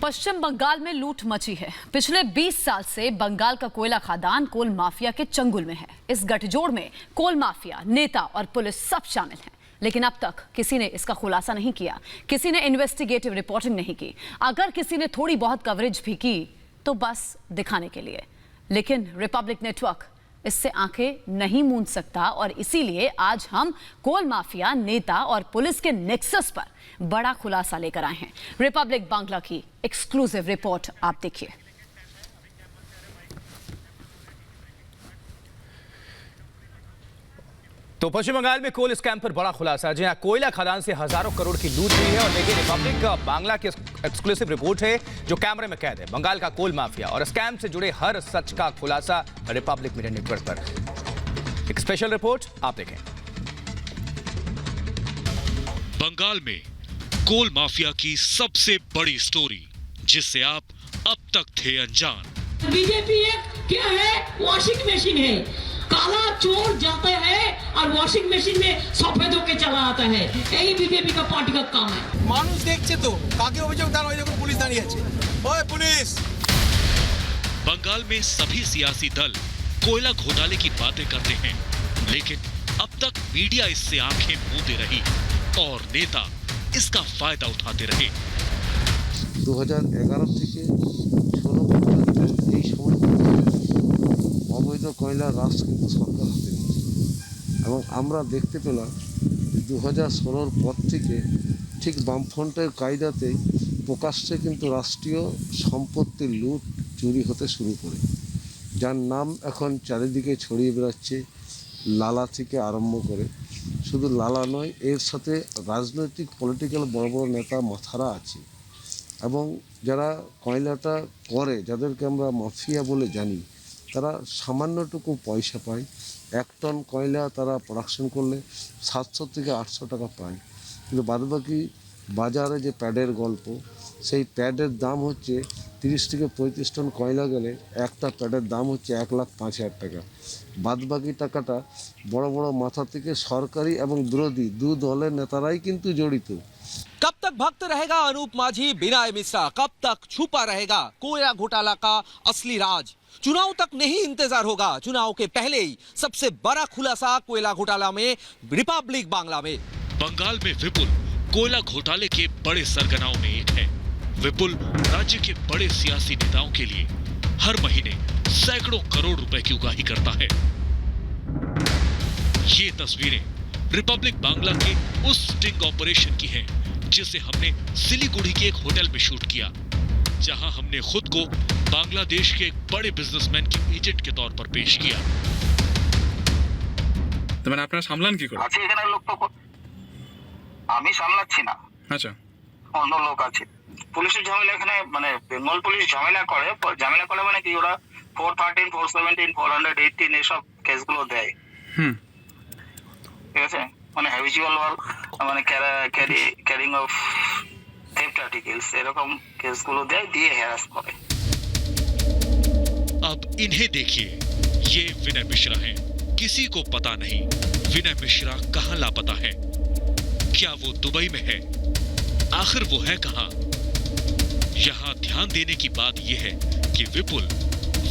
पश्चिम बंगाल में लूट मची है। पिछले 20 साल से बंगाल का कोयला खदान कोल माफिया के चंगुल में है। इस गठजोड़ में कोल माफिया, नेता और पुलिस सब शामिल हैं। लेकिन अब तक किसी ने इसका खुलासा नहीं किया, किसी ने इन्वेस्टिगेटिव रिपोर्टिंग नहीं की। अगर किसी ने थोड़ी बहुत कवरेज भी की तो बस दिखाने के लिए। लेकिन रिपब्लिक नेटवर्क इससे आंखें नहीं मूंद सकता और इसीलिए आज हम कोल माफिया, नेता और पुलिस के नेक्सस पर बड़ा खुलासा लेकर आए हैं। रिपब्लिक बांग्ला की एक्सक्लूसिव रिपोर्ट आप देखिए। तो पश्चिम बंगाल में कोल स्कैम पर बड़ा खुलासा, जहां कोयला खदान से हजारों करोड़ की लूट हुई है। और देखिए रिपब्लिक बांग्ला की एक्सक्लूसिव रिपोर्ट है जो कैमरे में कैद है। बंगाल का कोल माफिया और स्कैम से जुड़े हर सच का खुलासा रिपब्लिक मीडिया नेटवर्क पर। एक स्पेशल रिपोर्ट आप देखें। बंगाल में कोल माफिया की सबसे बड़ी स्टोरी, जिससे आप अब तक थे अनजान। बीजेपी एक क्या है? वॉशिंग मशीन है। काला चोर जाता है और वॉशिंग मशीन में सफेद होके चला आता है। यही बीजेपी का पार्टी का काम है। মানুষ দেখছে তো কাকে অভিযোগ দাঁড় ওই দেখুন পুলিশ দাঁড়িয়ে আছে। ওই পুলিশ। बंगाल में सभी सियासी दल कोयला घोटाले की बातें करते हैं, लेकिन अब तक मीडिया इससे आंखें मूंदे रही और नेता इसका फायदा उठाते रहे। 2011 থেকে 16 পর্যন্ত এই সময় অবৈধ কয়লা রাজ কিন্তু সরকার হাতে নিয়েছে এবং আমরা দেখতে পেলাম 2016 পর থেকে ঠিক বামফ্রন্টের কায়দাতেই প্রকাশ্যে কিন্তু রাষ্ট্রীয় সম্পত্তির লুট চুরি হতে শুরু করে, যার নাম এখন চারিদিকে ছড়িয়ে বেড়াচ্ছে। লালা থেকে আরম্ভ করে, শুধু লালা নয়, এর সাথে রাজনৈতিক পলিটিক্যাল বড় বড় নেতা মাথারা আছে এবং যারা কয়লাটা করে, যাদেরকে আমরা মাফিয়া বলে জানি, তারা সামান্যটুকু পয়সা পায়। 1 টন কয়লা তারা প্রোডাকশন করলে 700 থেকে 800 টাকা পায়, কিন্তু বাদবাকি বাজারে যে প্যাডের গল্প, সেই প্যাডের দাম হচ্ছে 30 থেকে 35 টন কয়লা গেলে একটা প্যাডের দাম হচ্ছে 1,05,000 টাকা। বাদবাকি টাকাটা বড় বড় মাথা থেকে সরকারি এবং বিরোধী দু দলের নেতারাই কিন্তু জড়িত। कब तक भक्त रहेगा अनूप माझी, विनय मिश्रा? कब तक छुपा रहेगा कोयला घोटाला का असली राज? चुनाव तक नहीं इंतजार होगा, चुनाव के पहले ही सबसे बड़ा खुलासा कोयला घोटाला में रिपब्लिक बांग्ला में। बंगाल में विपुल कोयला घोटाले के बड़े सरगनाओं में एक है। विपुल राज्य के बड़े सियासी नेताओं के लिए हर महीने सैकड़ों करोड़ रुपए की उगाही करता है। ये तस्वीरें रिपब्लिक बांग्ला के उस स्टिंग ऑपरेशन की हैं, जिसे हमने सिलीगुड़ी के एक होटल में शूट किया, जहां हमने खुद को बांग्लादेश के एक बड़े बिजनेसमैन के एजेंट के तौर पर पेश किया। তো মানে আপনারা সামলান কি করে? আছে এখানে লোক তো আমি সামলাচ্ছি না। আচ্ছা, অন্য লোক আছে। পুলিশের ঝামেলা এখানে, মানে বেঙ্গল পুলিশ ঝামেলা করে মানে কি, ওরা 413, 417, 418 এসব কেসগুলো দেয়। ঠিক আছে, মানে হ্যাবিচুয়াল ওয়ার্ক, মানে ক্যারিং অফ থেফট আর্টিকেলস, এরকম কেসগুলো দেয়, দিয়ে হ্যারাস করে। अब इन्हें देखिए, ये विनय मिश्रा हैं। किसी को पता नहीं विनय मिश्रा कहां लापता है। क्या वो दुबई में है? आखिर वो है कहां? यहां ध्यान देने की बात यह है कि विपुल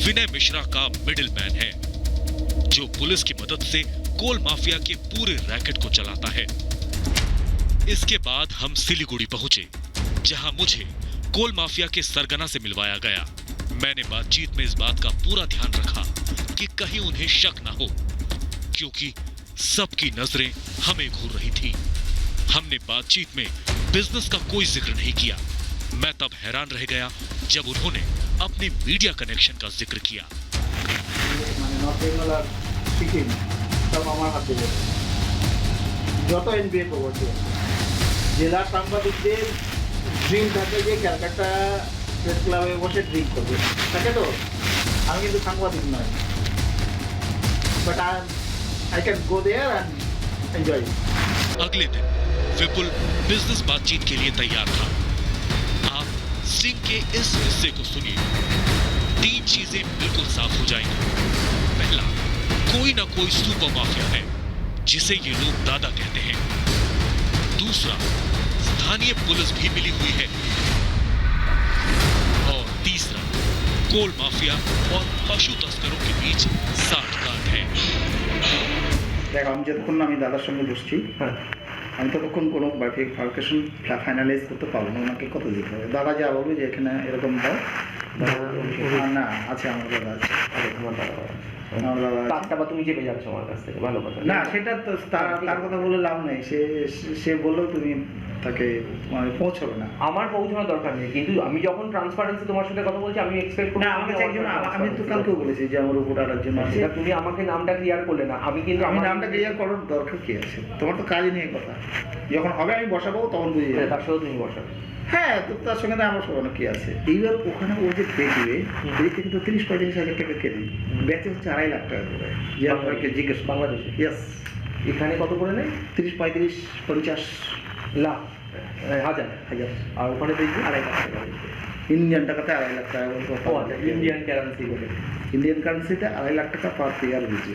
विनय मिश्रा का मिडिल मैन है, जो पुलिस की मदद से कोल माफिया के पूरे रैकेट को चलाता है। इसके बाद हम सिलीगुड़ी पहुंचे, जहां मुझे कोल माफिया के सरगना से मिलवाया गया। मैंने बातचीत में इस बात का पूरा ध्यान रखा कि कहीं उन्हें शक ना हो, क्योंकि सबकी नजरें हमें घूर रही थी। हमने बातचीत में बिजनेस का कोई जिक्र नहीं किया। मैं तब हैरान रह गया जब उन्होंने अपने मीडिया कनेक्शन का जिक्र किया। যত এনবিএ প্রবর্তী জেলা সাংবাদিকদের ড্রিম থাকে যে ক্যালকাটা প্রেস ক্লাবে বসে ড্রিঙ্ক করবে, থাকে তো। আমি কিন্তু সাংবাদিক নয়, but I can go there and enjoy. अगले दिन विपुल बिजनेस बातचीत के लिए तैयार था। आप स्टिंग के इस हिस्से को सुनिए। 3 चीजें बिल्कुल साफ हो जाएंगी। पहला, कोई ना कोई सुपर माफिया है, जिसे ये लोग दादा कहते हैं। दूसरा, स्थानीय पुलिस भी मिली हुई है। कोल माफिया और पशु तस्करों के बीच साठगांठ है। দেখো আমি যতক্ষণ না আমি দাদার সঙ্গে বসছি আমি ততক্ষণ কোনো ভেরিফিকেশন ফাইনালাইজ করতে পারবো না। ওনাকে কত দিতে হবে? দাদা যা বলবে যে এখানে এরকম দাও না আছে, আমার দাদা আছে, আমার দাদা টাকা বা তুমি চেপে যাচ্ছ আমার কাছ থেকে, ভালো কথা না। সেটা তো তার কথা বলে লাভ নেই। সে বললেও তুমি তাকে মানে পৌঁছাবে না। আমার পৌঁছানোর দরকার নেই, কিন্তু আমি যখন ট্রান্সপারেন্সি তোমার সাথে কথা বলছি আমি এক্সপেক্ট করি না আমাকে চাইছো না। আমি তো কালকেও বলেছি যে আমার উপর আর একজন আছে। তুমি আমাকে নামটা ক্লিয়ার করলে না, আমি কিন্তু আমি নামটা ক্লিয়ার করার দরকার কি আছে? তোমার তো কাজ নিয়ে কথা, যখন হবে আমি বসাবো তখন বুঝে যাবে। তার সাথে তুমি বসাবে। হ্যাঁ, তো তার সঙ্গে আমার সবানো কি আছে? এইবার ওখানে ও যে পেয়ে এই থেকে তো 30-35 হাজার টাকা কেটে বেচে হচ্ছে 2.5 লাখ টাকা করে। যে আমাকে জিজ্ঞেস বাংলাদেশে ইয়েস, এখানে কত করে নেয়? 30-35-50 লাখ হাজার হাজার, আর ওখানে দেখবি 2.5 লাখ টাকা ইন্ডিয়ান টাকাতে 2.5 লাখ টাকা ইন্ডিয়ান কারেন্সি করে। ইন্ডিয়ান কারেন্সিতে 2.5 লাখ টাকা পার পেয়ার বুঝি।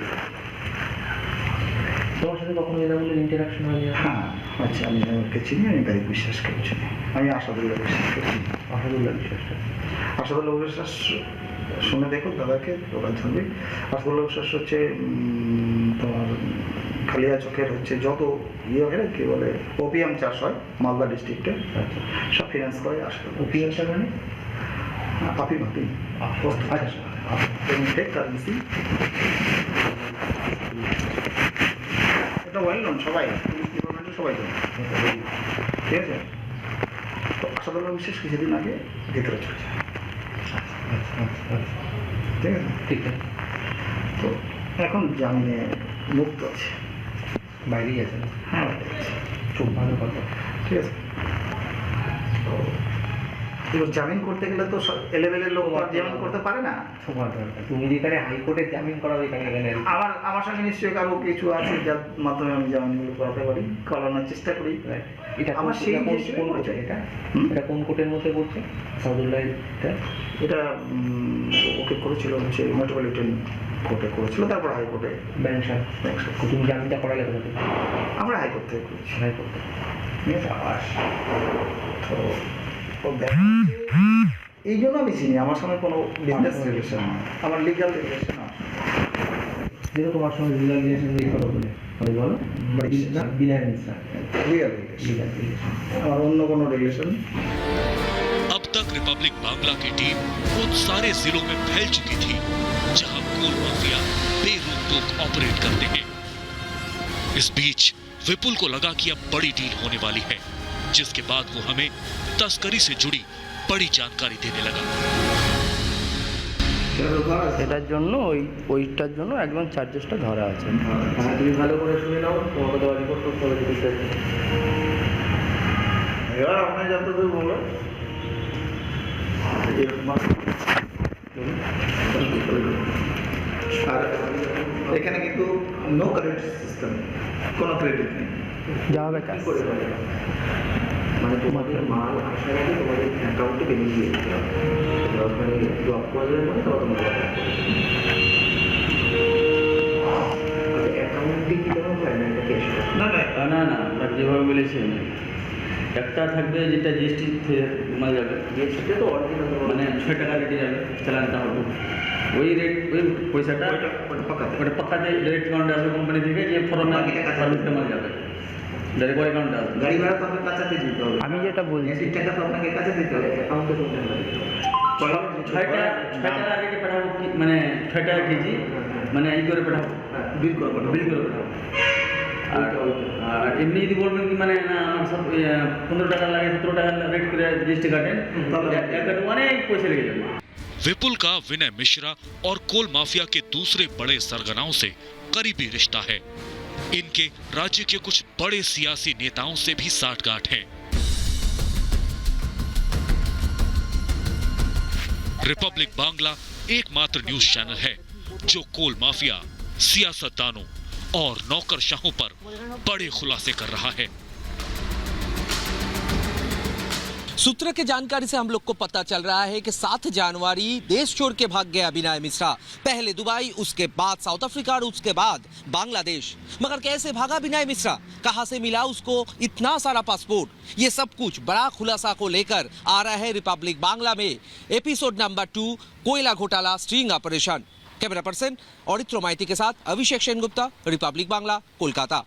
তোমার সাথে কখনো এরা বলে ইন্টারাকশন হয়নি? হ্যাঁ আচ্ছা, আমি ওকে চিনি, আমি তাই বিশ্বাস করছি। আমি আসাদুল্লাহ বিশ্বাস করছি। আসাদুল্লাহ বিশ্বাসটা আসাদুল্লাহ বিশ্বাস শুনে দেখো দাদাকে, ওরা ধরবে। আসাদুল্লাহ বিশ্বাস হচ্ছে তোমার খালিয়া চোখের হচ্ছে যত ইয়ে হয় কি বলে ওপিয়াম চাষ হয় মালদা ডিস্ট্রিক্টে, সব ফিনান্স করে আসাদুল্লাহ। ওপিয়ামটা মানে আপিম আচ্ছা টেক কারেন্সি, এটা ওয়েল নোন, সবাই পুলিশ ডিপার্টমেন্টে সবাই জানে, ঠিক আছে? তো আসাদুল্লাহ বিশ্বাস কিছুদিন আগে ভিতরে চলছে, ঠিক আছে? ঠিক আছে। তো এখন জামিনে মুক্ত আছে, বাইরেই আছে। হ্যাঁ খুব ভালো কথা, ঠিক আছে? তো এবার জামিন করতে গেলে তো এলেভেলের লোক জামিন করতে পারে না। তোমার দরকার, তুমি যেখানে হাইকোর্টে জামিন করাবে এখানে আমার সঙ্গে নিশ্চয়ই কারো কিছু আছে যার মাধ্যমে আমি জামিনগুলো করাতে পারি, করানোর চেষ্টা করি। এটা আমার সেই কোন কোর্টে? এটা কোন কোর্টের মধ্যে পড়ছে আসাদুল্লাহ? এটা ওকে করেছিল হচ্ছে মেট্রোপলিটন কোর্টে করেছিল, তারপর হাইকোর্টে ব্যাংশন। তুমি জামিনটা করালে কোথা থেকে? আমরা হাইকোর্ট থেকে করেছি। হাইকোর্টে তো এই জন্য আমি চিনি, আমার সঙ্গে কোনো বিজনেস রিলেশন নয়, আমার লিগাল রিলেশন আছে। যেহেতু তোমার সঙ্গে লিগাল রিলেশন দিয়ে কথা বলে বলো, বিনয় মিশ্রা লিগাল রিলেশন, আমার অন্য কোনো রিলেশন। अब तक रिपब्लिक बांग्ला की टीम उन सारे जिलों में फैल चुकी थी जहां कोल माफिया बेरोक-टोक ऑपरेट करते हैं। इस बीच विपुल को लगा कि अब बड़ी डील होने वाली है, जिसके बाद वो हमें तस्करी से जुड़ी बड़ी जानकारी देने लगा। এটার জন্য ওইটার জন্য একদম চার্জেসটা ধরা আছে। তুমি ভালো করে শুনে নাও, তোমাকে তো রিপোর্ট করতে হবে। এবার আপনি যতদূর বলো আর এখানে কিন্তু নো ক্রেডিট সিস্টেম, কোনো ক্রেডিট নেই, যা হবে কাজ করে মানে তোমাদের মাল আসার আগে তোমাদের অ্যাকাউন্টে পেমেন্ট দিয়ে দিতে হবে, ওখানে ড্রপ করে দেবে মানে তখন তোমাদের অ্যাকাউন্টে কি দেওয়া হয় না? এটা ক্যাশ না না না, যেভাবে বলেছি একটা থাকবে যেটা জিএসটি মানে যাবে, জিএসটিটা তো অরিজিনাল মানে 6 টাকা রেটে যাবে চালানটা হবে, ওই রেট ওই পয়সাটা ওটা পাক্কাতে ডাইরেক্ট অ্যাকাউন্টে আসবে কোম্পানি থেকে, যে ফর্মে সার্ভিসটা মাল যাবে ডাইরেক্ট অ্যাকাউন্টে আসবে। গাড়ি ভাড়া তো আপনার কাছে দিতে হবে। আমি যেটা বলছি টাকা তো আপনাকে কাছে দিতে হবে, অ্যাকাউন্টে তো 6 টাকা রেটে পাঠাবো, মানে 6 টাকা কেজি, মানে এই করে পাঠাবো, বিল করে পাঠাবো। আর এমনি যদি বলবেন কি মানে না আমার সব 15 টাকা লাগে, 17 টাকা রেট করে জিএসটি কাটেন, তাহলে অনেক পয়সা লেগে যাবে। विपुल का विनय मिश्रा और कोल माफिया के दूसरे बड़े सरगनाओं से करीबी रिश्ता है। इनके राज्य के कुछ बड़े सियासी नेताओं से भी साठगांठ है। रिपब्लिक बांग्ला एकमात्र न्यूज चैनल है जो कोल माफिया, सियासतदानों और नौकरशाहों पर बड़े खुलासे कर रहा है। सूत्र की जानकारी से हम लोग को पता चल रहा है कि 7 जनवरी देश छोड़ के भाग गया विनय मिश्रा। पहले दुबई, उसके बाद साउथ अफ्रीका और उसके बाद बांग्लादेश। मगर कैसे भागा विनय मिश्रा? कहां से मिला उसको इतना सारा पासपोर्ट? ये सब कुछ बड़ा खुलासा को लेकर आ रहा है रिपब्लिक बांग्ला में एपिसोड नंबर 2 कोयला घोटाला स्ट्रिंग ऑपरेशन। कैमरा पर्सन ऑडित्र माइती के साथ अभिषेक सेनगुप्ता, रिपब्लिक बांग्ला, कोलकाता।